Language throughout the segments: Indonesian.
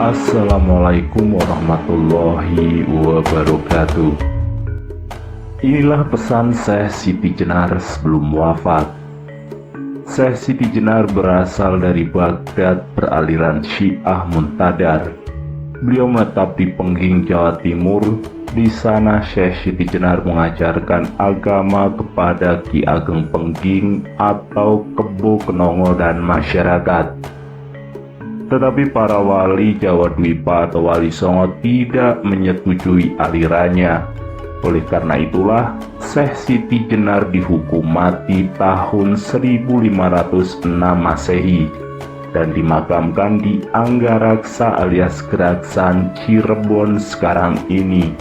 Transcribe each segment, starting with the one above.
Assalamualaikum warahmatullahi wabarakatuh. Inilah pesan Syekh Siti Jenar sebelum wafat. Syekh Siti Jenar berasal dari Baghdad beraliran Syiah Muntadar. Beliau menetap di Pengging, Jawa Timur. Di sana Syekh Siti Jenar mengajarkan agama kepada Ki Ageng Pengging atau Kebo Kenongo dan masyarakat. Tetapi para wali Jawa Dwipa atau Wali Songo tidak menyetujui alirannya. Oleh karena itulah, Syekh Siti Jenar dihukum mati tahun 1506 Masehi dan dimakamkan di Anggaraksa alias Geraksan, Cirebon sekarang ini.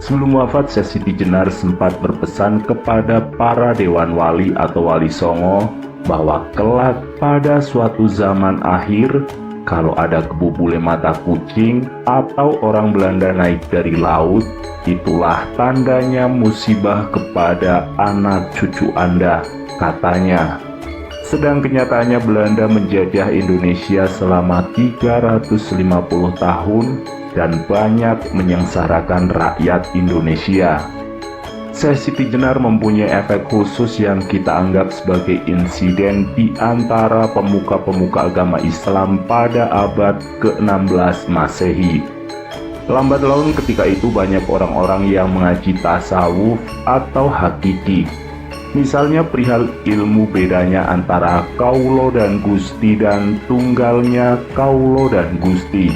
Sebelum wafat, Syekh Siti Jenar sempat berpesan kepada para dewan wali atau Wali Songo bahwa kelak pada suatu zaman akhir, kalau ada kebo bule mata kucing atau orang Belanda naik dari laut, itulah tandanya musibah kepada anak cucu Anda, katanya. Sedang kenyataannya Belanda menjajah Indonesia selama 350 tahun dan banyak menyengsarakan rakyat Indonesia. Syekh Siti Jenar mempunyai efek khusus yang kita anggap sebagai insiden di antara pemuka-pemuka agama Islam pada abad ke-16 Masehi. Lambat laun ketika itu banyak orang-orang yang mengaji tasawuf atau hakiki. Misalnya perihal ilmu bedanya antara kaulo dan gusti dan tunggalnya kaulo dan gusti.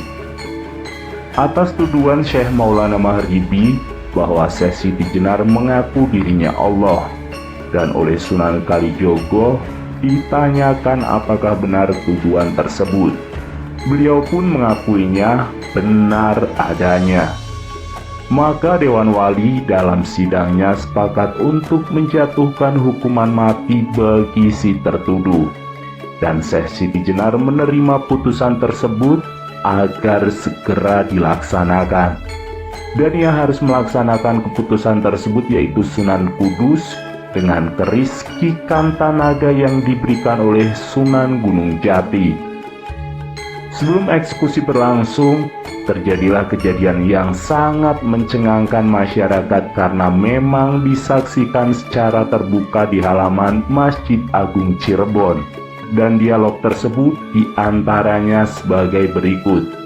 Atas tuduhan Syekh Maulana Maghribi bahwa Syekh Siti Jenar mengaku dirinya Allah, dan oleh Sunan Kalijogo ditanyakan apakah benar tuduhan tersebut. Beliau pun mengakuinya benar adanya. Maka Dewan Wali dalam sidangnya sepakat untuk menjatuhkan hukuman mati bagi si tertuduh, dan Syekh Siti Jenar menerima putusan tersebut agar segera dilaksanakan. Dan ia harus melaksanakan keputusan tersebut, yaitu Sunan Kudus dengan keris Ki Kantanaga yang diberikan oleh Sunan Gunung Jati. Sebelum eksekusi berlangsung, terjadilah kejadian yang sangat mencengangkan masyarakat karena memang disaksikan secara terbuka di halaman Masjid Agung Cirebon. Dan dialog tersebut diantaranya sebagai berikut.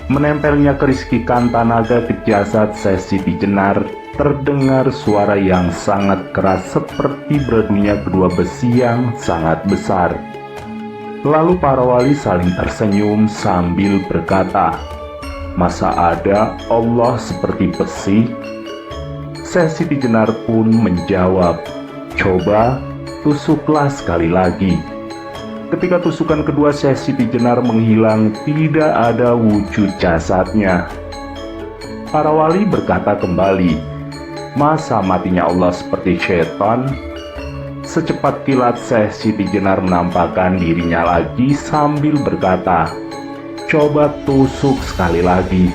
Menempelnya keris Ki Kantanaga ke jasad Syekh Siti Jenar, terdengar suara yang sangat keras seperti berdunya kedua besi yang sangat besar. Lalu para wali saling tersenyum sambil berkata, "Masa ada Allah seperti besi?" Syekh Siti Jenar pun menjawab, "Coba tusuklah sekali lagi." Ketika tusukan kedua Syekh Siti Jenar menghilang, tidak ada wujud jasadnya. Para wali berkata kembali, "Masa matinya Allah seperti setan?" Secepat kilat Syekh Siti Jenar menampakkan dirinya lagi sambil berkata, "Coba tusuk sekali lagi."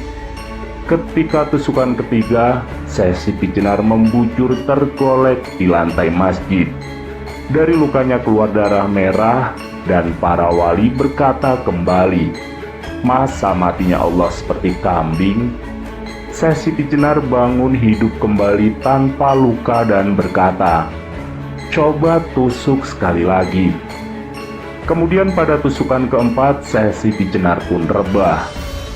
Ketika tusukan ketiga, Syekh Siti Jenar membujur tergolek di lantai masjid. Dari lukanya keluar darah merah, dan para wali berkata kembali, "Masa matinya Allah seperti kambing?" Syekh Siti Jenar bangun hidup kembali tanpa luka dan berkata, "Coba tusuk sekali lagi." Kemudian pada tusukan keempat, Syekh Siti Jenar pun rebah,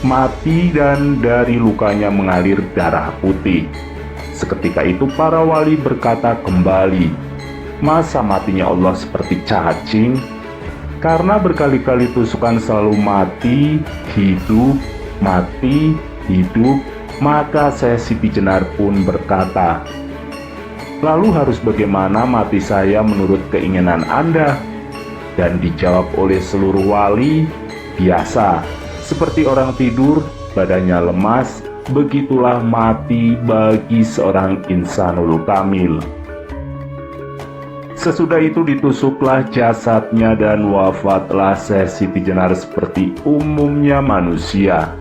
mati, dan dari lukanya mengalir darah putih. Seketika itu para wali berkata kembali, "Masa matinya Allah seperti cacing?" Karena berkali-kali tusukan selalu mati, hidup, maka Syekh Siti Jenar pun berkata, "Lalu harus bagaimana mati saya menurut keinginan Anda?" Dan dijawab oleh seluruh wali, "Biasa, seperti orang tidur, badannya lemas, begitulah mati bagi seorang insanul kamil." Sesudah itu ditusuklah jasadnya dan wafatlah Syekh Siti Jenar seperti umumnya manusia.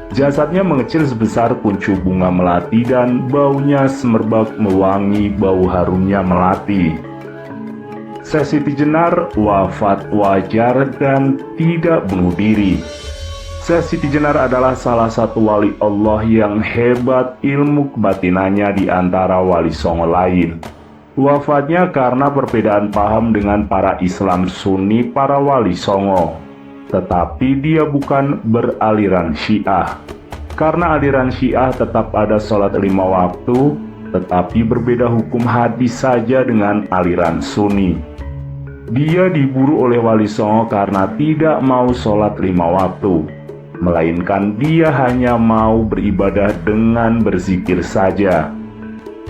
Jasadnya mengecil sebesar kuncup bunga melati dan baunya semerbak mewangi bau harumnya melati. Syekh Siti Jenar wafat wajar dan tidak bunuh diri. Syekh Siti Jenar adalah salah satu wali Allah yang hebat ilmu kebatinannya di antara wali songo lain. Wafatnya karena perbedaan paham dengan para Islam Sunni para wali songo. Tetapi dia bukan beraliran Syiah. Karena aliran Syiah tetap ada sholat 5 waktu, tetapi berbeda hukum hadis saja dengan aliran Sunni. Dia diburu oleh wali songo karena tidak mau sholat 5 waktu, melainkan dia hanya mau beribadah dengan berzikir saja.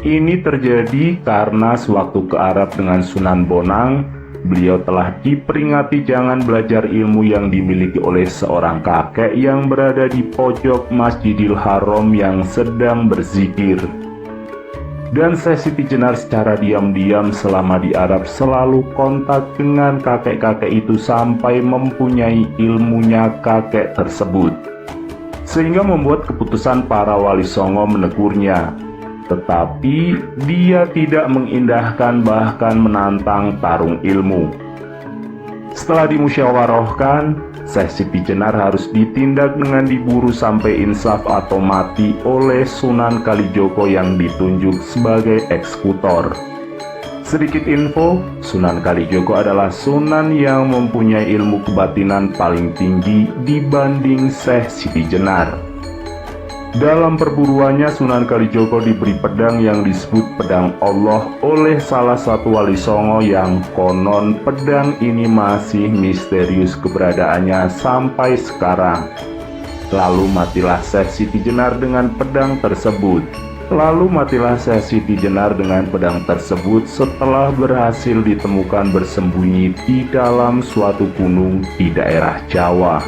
Ini terjadi karena sewaktu ke Arab dengan Sunan Bonang, beliau telah diperingati jangan belajar ilmu yang dimiliki oleh seorang kakek yang berada di pojok Masjidil Haram yang sedang berzikir. Dan Syekh Siti Jenar secara diam-diam selama di Arab selalu kontak dengan kakek-kakek itu sampai mempunyai ilmunya kakek tersebut, sehingga membuat keputusan para wali songo menegurnya. Tetapi dia tidak mengindahkan bahkan menantang tarung ilmu. Setelah dimusyawarahkan, Syekh Siti Jenar harus ditindak dengan diburu sampai insaf atau mati oleh Sunan Kalijogo yang ditunjuk sebagai eksekutor. Sedikit info, Sunan Kalijogo adalah sunan yang mempunyai ilmu kebatinan paling tinggi dibanding Syekh Siti Jenar. Dalam perburuannya, Sunan Kalijogo diberi pedang yang disebut pedang Allah oleh salah satu wali songo yang konon pedang ini masih misterius keberadaannya sampai sekarang. Lalu matilah Syekh Siti Jenar dengan pedang tersebut. Setelah berhasil ditemukan bersembunyi di dalam suatu gunung di daerah Jawa.